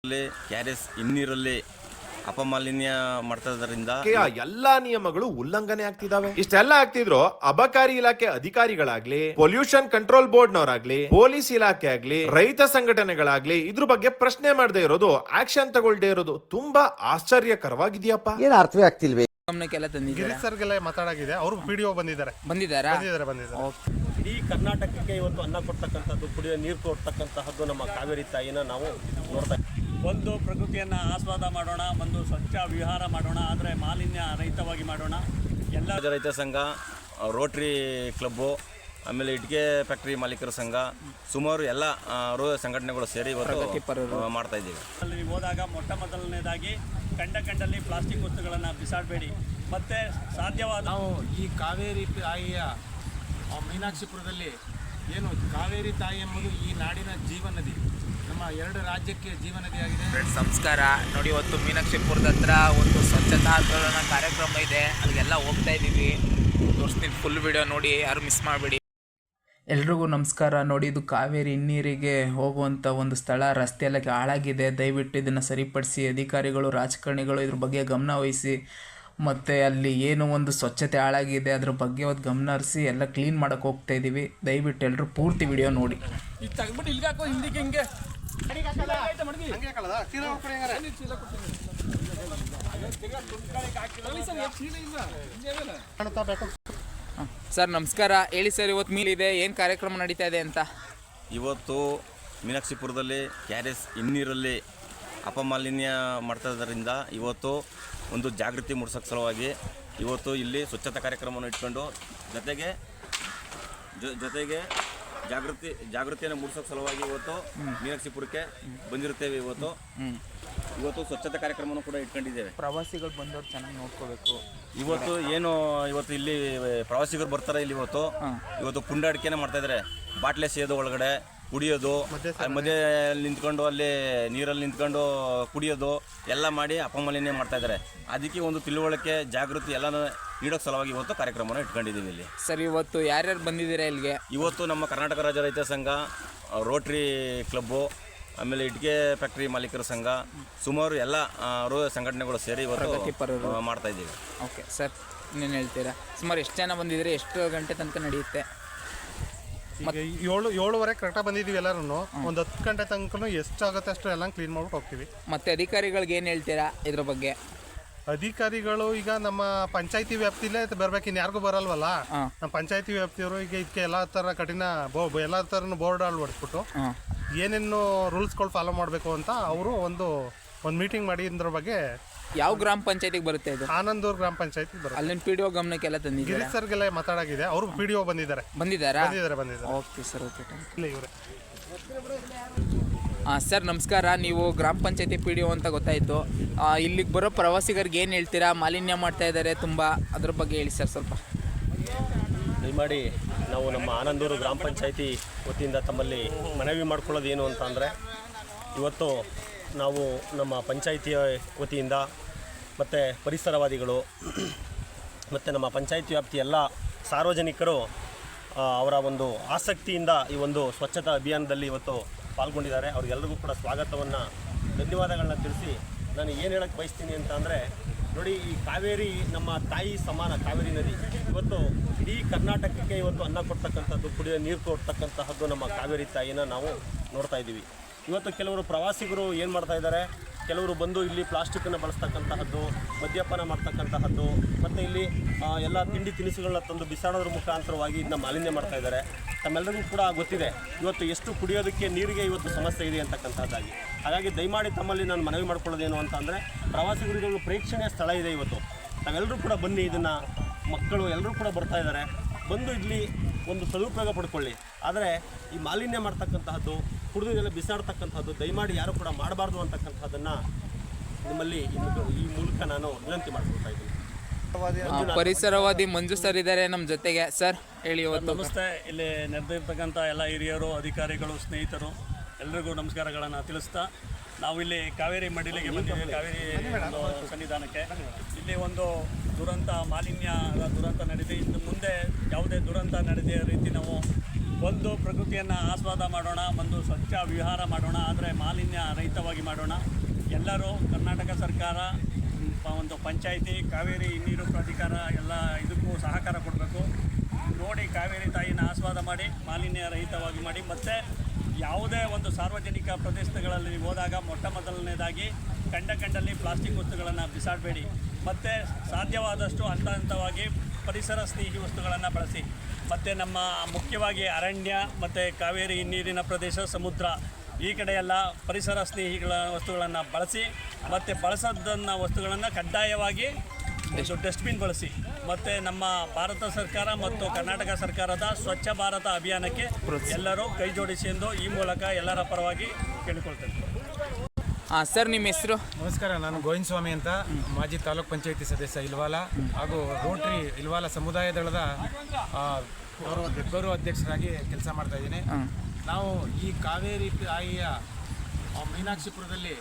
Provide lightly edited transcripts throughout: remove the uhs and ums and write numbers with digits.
ಕ್ಯಾರೆಸ್ ಇನ್ನೀರಲ್ಲಿ ಅಪಮಾಲಿನ್ಯ ಮಾಡ್ತಿದ್ದರಿಂದ ಎಲ್ಲಾ ನಿಯಮಗಳು ಉಲ್ಲಂಘನೆ ಆಗ್ತಿದಾವೆ. ಇಷ್ಟೆಲ್ಲ ಆಗ್ತಿದ್ರು ಅಬಕಾರಿ ಇಲಾಖೆ ಅಧಿಕಾರಿಗಳಾಗ್ಲಿ, ಪೊಲ್ಯೂಷನ್ ಕಂಟ್ರೋಲ್ ಬೋರ್ಡ್ ನವರಾಗ್ಲಿ, ಪೊಲೀಸ್ ಇಲಾಖೆ ಆಗ್ಲಿ, ರೈತ ಸಂಘಟನೆಗಳಾಗ್ಲಿ ಇದ್ರ ಬಗ್ಗೆ ಪ್ರಶ್ನೆ ಮಾಡದೇ ಇರೋದು, ಆಕ್ಷನ್ ತಗೊಳ್ದೇ ಇರೋದು ತುಂಬಾ ಆಶ್ಚರ್ಯಕರವಾಗಿದೆಯಪ್ಪ. ಏನು ಅರ್ಥವೇ ಆಗ್ತಿಲ್ವೇ? ಗಮನಕ್ಕೆಲ್ಲ ತಂದಿದ್ದೀರಾ? ಗಿರೀಶ್ ಸರ್ಗೆಲ್ಲ ಮಾತಾಡಾಗಿದೆ. ಅವರು ಪಿಡಿಒ ಬಂದಿದ್ದಾರೆ. ಇಡೀ ಕರ್ನಾಟಕಕ್ಕೆ ಇವತ್ತು ಅನ್ನ ಕೊಡ್ತಕ್ಕಂಥದ್ದು, ಕುಡಿಯೋ ನೀರು ಕೊಡ್ತಕ್ಕಂತಹದ್ದು ನಮ್ಮ ಕಾವೇರಿ ತಾಯಿನ ನಾವು ನೋಡ್ತಾ ಇದ್ದೀವಿ. ಒಂದು ಪ್ರಕೃತಿಯನ್ನು ಆಸ್ವಾದ ಮಾಡೋಣ, ಒಂದು ಸ್ವಚ್ಛ ವಿಹಾರ ಮಾಡೋಣ, ಆದರೆ ಮಾಲಿನ್ಯ ರಹಿತವಾಗಿ ಮಾಡೋಣ. ಎಲ್ಲ ರೈತ ಸಂಘ, ರೋಟ್ರಿ ಕ್ಲಬ್ಬು, ಆಮೇಲೆ ಇಟ್ಟಿಗೆ ಫ್ಯಾಕ್ಟ್ರಿ ಮಾಲೀಕರ ಸಂಘ, ಸುಮಾರು ಎಲ್ಲ ಸಂಘಟನೆಗಳು ಸೇರಿ ಇವತ್ತು ಮಾಡ್ತಾ ಇದ್ದೀವಿ. ಅಲ್ಲಿ ಹೋದಾಗ ಮೊದಲನೇದಾಗಿ ಕಂಡಲ್ಲಿ ಪ್ಲಾಸ್ಟಿಕ್ ವಸ್ತುಗಳನ್ನು ಬಿಸಾಡಬೇಡಿ. ಮತ್ತು ಸಾಧ್ಯವಾದ ನಾವು ಈ ಕಾವೇರಿ ತಾಯಿಯ ಮೀನಾಕ್ಷಿಪುರದಲ್ಲಿ ಏನು ಕಾವೇರಿ ತಾಯಿ ಎಂಬುದು ಈ ನಾಡಿನ ಜೀವನದಿ, ನಮ್ಮ ಎರಡು ರಾಜ್ಯಕ್ಕೆ ಜೀವನದಿಯಾಗಿದೆ. ಸಂಸ್ಕಾರ ನೋಡಿ, ಇವತ್ತು ಮೀನಾಕ್ಷಿಪುರದ ಹತ್ರ ಒಂದು ಸ್ವಚ್ಛತಾ ಆಂದೋಲನ ಕಾರ್ಯಕ್ರಮ ಇದೆ, ಅಲ್ಲಿಗೆಲ್ಲ ಹೋಗ್ತಾ ಇದ್ದೀವಿ. ತೋರಿಸ್ತೀನಿ, ಫುಲ್ ವಿಡಿಯೋ ನೋಡಿ, ಯಾರು ಮಿಸ್ ಮಾಡಬೇಡಿ. ಎಲ್ರಿಗೂ ನಮಸ್ಕಾರ. ನೋಡಿ, ಇದು ಕಾವೇರಿ ಹಿನ್ನೀರಿಗೆ ಹೋಗುವಂಥ ಒಂದು ಸ್ಥಳ. ರಸ್ತೆ ಎಲ್ಲ ಹಾಳಾಗಿದೆ, ದಯವಿಟ್ಟು ಇದನ್ನು ಸರಿಪಡಿಸಿ. ಅಧಿಕಾರಿಗಳು, ರಾಜಕಾರಣಿಗಳು ಇದ್ರ ಬಗ್ಗೆ ಗಮನ ವಹಿಸಿ. ಮತ್ತು ಅಲ್ಲಿ ಏನು ಒಂದು ಸ್ವಚ್ಛತೆ ಹಾಳಾಗಿದೆ ಅದ್ರ ಬಗ್ಗೆ ಒಂದು ಗಮನ ಹರಿಸಿ ಎಲ್ಲ ಕ್ಲೀನ್ ಮಾಡೋಕ್ಕೆ ಹೋಗ್ತಾ ಇದ್ದೀವಿ. ದಯವಿಟ್ಟು ಎಲ್ಲರೂ ಪೂರ್ತಿ ವಿಡಿಯೋ ನೋಡಿ. ಸರ್ ನಮಸ್ಕಾರ. ಹೇಳಿ ಸರ್, ಇವತ್ತು ಮೀಲಿದೆ, ಏನು ಕಾರ್ಯಕ್ರಮ ನಡೀತಾ ಇದೆ ಅಂತ? ಇವತ್ತು ಮೀನಾಕ್ಷಿಪುರದಲ್ಲಿ ಕ್ಯಾರೆಸ್ ಇನ್ನೀರಲ್ಲಿ ಅಪಮಾಲಿನ್ಯ ಮಾಡ್ತಿದ್ದರಿಂದ ಇವತ್ತು ಒಂದು ಜಾಗೃತಿ ಮೂಡಿಸೋಕ್ಕೆ ಸಲುವಾಗಿ ಇವತ್ತು ಇಲ್ಲಿ ಸ್ವಚ್ಛತಾ ಕಾರ್ಯಕ್ರಮವನ್ನು ಇಟ್ಕೊಂಡು ಜೊತೆಗೆ ಜಾಗೃತಿಯನ್ನು ಮೂಡಿಸೋಕ್ಕೆ ಸಲುವಾಗಿ ಇವತ್ತು ಮೀನಾಕ್ಷಿಪುರಕ್ಕೆ ಬಂದಿರುತ್ತೇವೆ. ಇವತ್ತು ಸ್ವಚ್ಛತಾ ಕಾರ್ಯಕ್ರಮವನ್ನು ಕೂಡ ಇಟ್ಕೊಂಡಿದ್ದೇವೆ. ಪ್ರವಾಸಿಗಳು ಬಂದವ್ರು ಚೆನ್ನಾಗಿ ನೋಡ್ಕೋಬೇಕು. ಇವತ್ತು ಇಲ್ಲಿ ಪ್ರವಾಸಿಗರು ಬರ್ತಾರೆ. ಇಲ್ಲಿ ಇವತ್ತು ಪುಂಡಾಟಿಕೆನ ಮಾಡ್ತಾ ಇದ್ದಾರೆ. ಬಾಟ್ಲೆ ಸೇದೋ ಒಳಗಡೆ ಕುಡಿಯೋದು, ಮಧ್ಯೆ ನಿಂತ್ಕೊಂಡು ಅಲ್ಲಿ ನೀರಲ್ಲಿ ನಿಂತ್ಕೊಂಡು ಕುಡಿಯೋದು ಎಲ್ಲ ಮಾಡಿ ಅಪಮಾಲಿನ್ಯ ಮಾಡ್ತಾ ಇದ್ದಾರೆ. ಅದಕ್ಕೆ ಒಂದು ತಿಳುವಳಿಕೆ, ಜಾಗೃತಿ ಎಲ್ಲ ನೀಡೋಕ್ಕೆ ಸಲುವಾಗಿ ಇವತ್ತು ಕಾರ್ಯಕ್ರಮವನ್ನು ಇಟ್ಕೊಂಡಿದ್ದೀವಿ ಇಲ್ಲಿ. ಸರ್, ಇವತ್ತು ಯಾರ್ಯಾರು ಬಂದಿದ್ದೀರಾ ಇಲ್ಲಿಗೆ? ಇವತ್ತು ನಮ್ಮ ಕರ್ನಾಟಕ ರಾಜ್ಯ ರೈತ ಸಂಘ, ರೋಟ್ರಿ ಕ್ಲಬ್ಬು, ಆಮೇಲೆ ಇಟ್ಟಿಗೆ ಫ್ಯಾಕ್ಟ್ರಿ ಮಾಲೀಕರ ಸಂಘ, ಸುಮಾರು ಎಲ್ಲ ಸಂಘಟನೆಗಳು ಸೇರಿ ಇವತ್ತು ಮಾಡ್ತಾ ಇದ್ದೀವಿ. ಓಕೆ ಸರ್, ಇನ್ನೇನು ಹೇಳ್ತೀರಾ? ಸುಮಾರು ಎಷ್ಟು ಜನ ಬಂದಿದ್ದೀರಿ? ಎಷ್ಟು ಗಂಟೆ ತನಕ ನಡೆಯುತ್ತೆ? ಏಳುವರೆ ಕರೆಕ್ಟಾಗಿ ಬಂದಿದ್ದೀವಿ. ಎಲ್ಲರೂ ಒಂದು 10 ಗಂಟೆ ತನಕ ಎಷ್ಟಾಗುತ್ತೆ ಅಷ್ಟು ಎಲ್ಲ ಕ್ಲೀನ್ ಮಾಡ್ಬಿಟ್ಟು ಹೋಗ್ತೀವಿ. ಮತ್ತು ಅಧಿಕಾರಿಗಳಿಗೆ ಏನು ಹೇಳ್ತೀರಾ ಇದ್ರ ಬಗ್ಗೆ? ಅಧಿಕಾರಿಗಳು ಈಗ ನಮ್ಮ ಪಂಚಾಯತಿ ವ್ಯಾಪ್ತಿಲೇ ಬರ್ಬೇಕು, ಇನ್ನು ಯಾರಿಗೂ ಬರಲ್ವಲ್ಲ. ನಮ್ಮ ಪಂಚಾಯತಿ ವ್ಯಾಪ್ತಿಯವರು ಈಗ ಇದಕ್ಕೆ ಎಲ್ಲ ಥರ ಕಠಿಣ ಎಲ್ಲ ಥರ ಬೋರ್ಡ್ ಅಳವಡಿಸ್ಬಿಟ್ಟು ಏನೇನು ರೂಲ್ಸ್ಗಳು ಫಾಲೋ ಮಾಡಬೇಕು ಅಂತ ಅವರು ಒಂದು ಮೀಟಿಂಗ್ ಮಾಡಿ ಇದ್ರ ಬಗ್ಗೆ. ಯಾವ ಗ್ರಾಮ ಪಂಚಾಯತಿಗೆ ಬರುತ್ತೆ ಇದು? ಆನಂದೂರು ಗ್ರಾಮ ಪಂಚಾಯತಿ ಬರುತ್ತೆ. ಅಲ್ಲಿನ ಪಿಡಿಒ ಗಮನಕ್ಕೆಲ್ಲ ತಂದಿದ್ದೀರಾ? ಗಿರೀಶ್ ಸರ್ಗೆಲ್ಲ ಮಾತಾಡಾಗಿದೆ. ಅವರು ಪಿಡಿಒ ಬಂದಿದ್ದಾರೆ. ಓಕೆ ಸರ್, ಓಕೆ, ಇಲ್ಲ ಇವರೇ. ಸರ್ ನಮಸ್ಕಾರ. ನೀವು ಗ್ರಾಮ ಪಂಚಾಯತಿ ಪಿಡಿಒ ಅಂತ ಗೊತ್ತಾಯಿತು. ಇಲ್ಲಿಗೆ ಬರೋ ಪ್ರವಾಸಿಗರಿಗೆ ಏನು ಹೇಳ್ತೀರಾ? ಮಾಲಿನ್ಯ ಮಾಡ್ತಾ ಇದ್ದಾರೆ ತುಂಬ, ಅದ್ರ ಬಗ್ಗೆ ಹೇಳಿ ಸರ್ ಸ್ವಲ್ಪ. ದಯಮಾಡಿ ನಾವು ನಮ್ಮ ಆನಂದೂರು ಗ್ರಾಮ ಪಂಚಾಯತಿ ವತಿಯಿಂದ ತಮ್ಮಲ್ಲಿ ಮನವಿ ಮಾಡ್ಕೊಳ್ಳೋದು ಏನು ಅಂತ ಅಂದರೆ, ಇವತ್ತು ನಾವು ನಮ್ಮ ಪಂಚಾಯಿತಿಯ ವತಿಯಿಂದ ಮತ್ತು ಪರಿಸರವಾದಿಗಳು ಮತ್ತು ನಮ್ಮ ಪಂಚಾಯಿತಿ ವ್ಯಾಪ್ತಿಯ ಎಲ್ಲ ಸಾರ್ವಜನಿಕರು ಅವರ ಒಂದು ಆಸಕ್ತಿಯಿಂದ ಈ ಒಂದು ಸ್ವಚ್ಛತಾ ಅಭಿಯಾನದಲ್ಲಿ ಇವತ್ತು ಪಾಲ್ಗೊಂಡಿದ್ದಾರೆ. ಅವ್ರಿಗೆಲ್ಲರಿಗೂ ಕೂಡ ಸ್ವಾಗತವನ್ನು, ಧನ್ಯವಾದಗಳನ್ನ ತಿಳಿಸಿ ನಾನು ಏನು ಹೇಳಕ್ಕೆ ಬಯಸ್ತೀನಿ ಅಂತ ಅಂದರೆ, ನೋಡಿ, ಈ ಕಾವೇರಿ ನಮ್ಮ ತಾಯಿ ಸಮಾನ. ಕಾವೇರಿ ನದಿ ಇವತ್ತು ಇಡೀ ಕರ್ನಾಟಕಕ್ಕೆ ಇವತ್ತು ಅನ್ನ ಕೊಡ್ತಕ್ಕಂಥದ್ದು, ಕುಡಿಯೋ ನೀರು ಕೊಡ್ತಕ್ಕಂತಹದ್ದು ನಮ್ಮ ಕಾವೇರಿ ತಾಯಿನ ನಾವು ನೋಡ್ತಾ ಇದ್ದೀವಿ. ಇವತ್ತು ಕೆಲವರು ಪ್ರವಾಸಿಗರು ಏನು ಮಾಡ್ತಾ ಇದ್ದಾರೆ, ಕೆಲವರು ಬಂದು ಇಲ್ಲಿ ಪ್ಲಾಸ್ಟಿಕ್ಕನ್ನು ಬಳಸ್ತಕ್ಕಂತಹದ್ದು, ಮದ್ಯಪಾನ ಮಾಡ್ತಕ್ಕಂತಹದ್ದು, ಮತ್ತು ಇಲ್ಲಿ ಎಲ್ಲ ತಿಂಡಿ ತಿನಿಸುಗಳನ್ನ ತಂದು ಬಿಸಾಡೋದ್ರ ಮುಖಾಂತರವಾಗಿ ಇದನ್ನ ಮಾಲಿನ್ಯ ಮಾಡ್ತಾ ಇದ್ದಾರೆ. ತಮ್ಮೆಲ್ಲರಿಗೂ ಕೂಡ ಗೊತ್ತಿದೆ ಇವತ್ತು ಎಷ್ಟು ಕುಡಿಯೋದಕ್ಕೆ ನೀರಿಗೆ ಇವತ್ತು ಸಮಸ್ಯೆ ಇದೆ ಅಂತಕ್ಕಂಥದ್ದಾಗಿ. ಹಾಗಾಗಿ ದಯಮಾಡಿ ತಮ್ಮಲ್ಲಿ ನಾನು ಮನವಿ ಮಾಡ್ಕೊಳ್ಳೋದೇನು ಅಂತ ಅಂದರೆ, ಪ್ರವಾಸಿಗರಿಗೆ ಪ್ರೇಕ್ಷಣೀಯ ಸ್ಥಳ ಇದೆ ಇವತ್ತು. ತಾವೆಲ್ಲರೂ ಕೂಡ ಬನ್ನಿ, ಇದನ್ನು ಮಕ್ಕಳು ಎಲ್ಲರೂ ಕೂಡ ಬರ್ತಾ ಇದ್ದಾರೆ, ಬಂದು ಇಲ್ಲಿ ಒಂದು ಸದುಪಯೋಗ ಪಡ್ಕೊಳ್ಳಿ. ಆದರೆ ಈ ಮಾಲಿನ್ಯ ಮಾಡ್ತಕ್ಕಂತಹದ್ದು, ಕುಡಿದೆಲ್ಲ ಬಿಸಾಡ್ತಕ್ಕಂಥದ್ದು ದಯಮಾಡಿ ಯಾರು ಕೂಡ ಮಾಡಬಾರ್ದು ಅಂತಕ್ಕಂಥದ್ದನ್ನು ನಿಮ್ಮಲ್ಲಿ ಈ ಮೂಲಕ ನಾನು ವಿನಂತಿ ಮಾಡ್ಕೊಳ್ತಾ ಇದ್ದೀನಿ. ಪರಿಸರವಾದಿ ಮಂಜು ಸರ್ ಇದ್ದಾರೆ ನಮ್ಮ ಜೊತೆಗೆ. ಸರ್ ಹೇಳಿ. ನಮಸ್ತೆ. ಇಲ್ಲಿ ನೆರೆದಿರ್ತಕ್ಕಂಥ ಎಲ್ಲ ಹಿರಿಯರು, ಅಧಿಕಾರಿಗಳು, ಸ್ನೇಹಿತರು ಎಲ್ರಿಗೂ ನಮಸ್ಕಾರಗಳನ್ನು ತಿಳಿಸ್ತಾ, ನಾವಿಲ್ಲಿ ಕಾವೇರಿ ಮಡಿಲಿಗೆ ಬಂದಿದ್ದೇವೆ. ಕಾವೇರಿ ಸನ್ನಿಧಾನಕ್ಕೆ ಇಲ್ಲಿ ಒಂದು ದುರಂತ, ಮಾಲಿನ್ಯ ದುರಂತ ನಡೆದಿದೆ. ಇನ್ನು ಮುಂದೆ ಯಾವುದೇ ದುರಂತ ನಡೆದ ರೀತಿ ನಾವು ಒಂದು ಪ್ರಕೃತಿಯನ್ನು ಆಸ್ವಾದ ಮಾಡೋಣ, ಒಂದು ಸ್ವಚ್ಛ ವಿಹಾರ ಮಾಡೋಣ, ಆದರೆ ಮಾಲಿನ್ಯ ರಹಿತವಾಗಿ ಮಾಡೋಣ. ಎಲ್ಲರೂ ಕರ್ನಾಟಕ ಸರ್ಕಾರ, ಒಂದು ಪಂಚಾಯಿತಿ, ಕಾವೇರಿ ನೀರು ಪ್ರಾಧಿಕಾರ ಎಲ್ಲ ಇದಕ್ಕೂ ಸಹಕಾರ ಕೊಡಬೇಕು. ನೋಡಿ ಕಾವೇರಿ ತಾಯಿನ ಆಸ್ವಾದ ಮಾಡಿ, ಮಾಲಿನ್ಯ ರಹಿತವಾಗಿ ಮಾಡಿ. ಮತ್ತು ಯಾವುದೇ ಒಂದು ಸಾರ್ವಜನಿಕ ಪ್ರದೇಶಗಳಲ್ಲಿ ಹೋದಾಗ ಮೊಟ್ಟ ಮೊದಲನೇದಾಗಿ ಕಂಡಲ್ಲಿ ಪ್ಲಾಸ್ಟಿಕ್ ವಸ್ತುಗಳನ್ನು ಬಿಸಾಡಬೇಡಿ. ಮತ್ತು ಸಾಧ್ಯವಾದಷ್ಟು ಹಂತವಾಗಿ ಪರಿಸರ ಸ್ನೇಹಿ ವಸ್ತುಗಳನ್ನು ಬಳಸಿ. ಮತ್ತು ನಮ್ಮ ಮುಖ್ಯವಾಗಿ ಅರಣ್ಯ ಮತ್ತು ಕಾವೇರಿ ನೀರಿನ ಪ್ರದೇಶ, ಸಮುದ್ರ ಈ ಕಡೆ ಎಲ್ಲ ಪರಿಸರ ಸ್ನೇಹಿಗಳ ವಸ್ತುಗಳನ್ನು ಬಳಸಿ. ಮತ್ತು ಬಳಸೋದನ್ನು ವಸ್ತುಗಳನ್ನು ಕಡ್ಡಾಯವಾಗಿ ಡಸ್ಟ್ಬಿನ್ ಬಳಸಿ. ಮತ್ತು ನಮ್ಮ ಭಾರತ ಸರ್ಕಾರ ಮತ್ತು ಕರ್ನಾಟಕ ಸರ್ಕಾರದ ಸ್ವಚ್ಛ ಭಾರತ ಅಭಿಯಾನಕ್ಕೆ ಎಲ್ಲರೂ ಕೈ ಜೋಡಿಸಿ ಎಂದು ಈ ಮೂಲಕ ಎಲ್ಲರ ಪರವಾಗಿ ಕೇಳಿಕೊಳ್ತೇನೆ. ಹಾಂ ಸರ್, ನಿಮ್ಮ ಹೆಸರು? ನಮಸ್ಕಾರ, ನಾನು ಗೋವಿಂದ ಸ್ವಾಮಿ ಅಂತ, ಮಾಜಿ ತಾಲೂಕ್ ಪಂಚಾಯತಿ ಸದಸ್ಯ ಇಲ್ವಾಲ ಹಾಗೂ ರೋಟರಿ ಇಲ್ವಾಲ ಸಮುದಾಯ ದಳದ ಗೌರವ ಅಧ್ಯಕ್ಷರಾಗಿ ಕೆಲಸ ಮಾಡ್ತಾ ಇದ್ದೀನಿ. ನಾವು ಈ ಕಾವೇರಿ ತಾಯಿಯ ಮೀನಾಕ್ಷಿಪುರದಲ್ಲಿ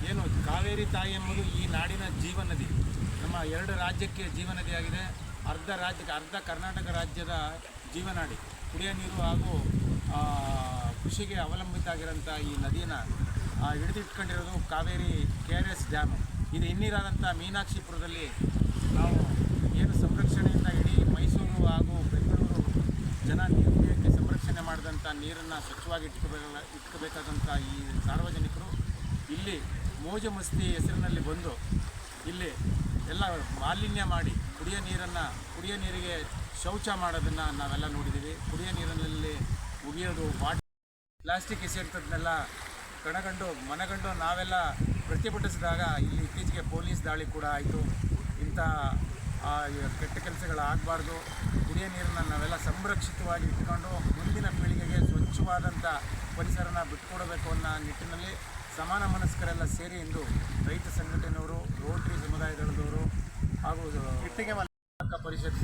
ಏನು ಕಾವೇರಿ ತಾಯಿ ಎಂಬುದು ಈ ನಾಡಿನ ಜೀವನದಿ, ನಮ್ಮ 2 ರಾಜ್ಯಕ್ಕೆ ಜೀವನದಿಯಾಗಿದೆ. ಅರ್ಧ ಕರ್ನಾಟಕ ರಾಜ್ಯದ ಜೀವನಾಡಿ, ಕುಡಿಯೋ ನೀರು ಹಾಗೂ ಕೃಷಿಗೆ ಅವಲಂಬಿತ ಆಗಿರೋಂಥ ಈ ನದಿಯನ್ನು ಹಿಡಿದಿಟ್ಕೊಂಡಿರೋದು ಕಾವೇರಿ KRS ಡ್ಯಾಮು. ಇದು ಹಿನ್ನೀರಾದಂಥ ಮೀನಾಕ್ಷಿಪುರದಲ್ಲಿ ನಾವು ಏನು ಸಂರಕ್ಷಣೆಯಿಂದ ಇಡೀ ಮೈಸೂರು ಹಾಗೂ ಬೆಂಗಳೂರು ಜನ ನೀರು ಕುಡಿಯೋಕ್ಕೆ ಸಂರಕ್ಷಣೆ ಮಾಡಿದಂಥ ನೀರನ್ನು ಸ್ವಚ್ಛವಾಗಿ ಇಟ್ಕೋಬೇಕಾದಂಥ ಈ ಸಾರ್ವಜನಿಕರು ಇಲ್ಲಿ ಮೋಜು ಮಸ್ತಿ ಹೆಸರಿನಲ್ಲಿ ಬಂದು ಇಲ್ಲಿ ಎಲ್ಲ ಮಾಲಿನ್ಯ ಮಾಡಿ ಕುಡಿಯೋ ನೀರಿಗೆ ಶೌಚ ಮಾಡೋದನ್ನು ನಾವೆಲ್ಲ ನೋಡಿದ್ದೀವಿ. ಕುಡಿಯೋ ನೀರಿನಲ್ಲಿ ಮುಗಿಯೋದು, ಪ್ಲಾಸ್ಟಿಕ್ ಎಸೆಯುವಂಥದ್ದನ್ನೆಲ್ಲ ಮನಗಂಡು ನಾವೆಲ್ಲ ಪ್ರತಿಭಟಿಸಿದಾಗ ಇಲ್ಲಿ ಇತ್ತೀಚೆಗೆ ಪೊಲೀಸ್ ದಾಳಿ ಕೂಡ ಆಯಿತು. ಇಂಥ ಕೆಟ್ಟ ಕೆಲಸಗಳಾಗಬಾರ್ದು. ಕುಡಿಯೋ ನೀರನ್ನು ನಾವೆಲ್ಲ ಸಂರಕ್ಷಿತವಾಗಿ ಇಟ್ಕೊಂಡು ಮುಂದಿನ ಪೀಳಿಗೆಗೆ ಸ್ವಚ್ಛವಾದಂಥ ಪರಿಸರನ ಬಿಟ್ಕೊಡಬೇಕು ಅನ್ನೋ ನಿಟ್ಟಿನಲ್ಲಿ ಸಮಾನ ಮನಸ್ಕರೆಲ್ಲ ಸೇರಿ ಇಂದು ರೈತ ಸಂಘಟನೆಯವರು, ರೋಟರಿ ಸಮುದಾಯ ದಳದವರು ಹಾಗೂ ಇಟ್ಟಿಗೆ ಪರಿಷತ್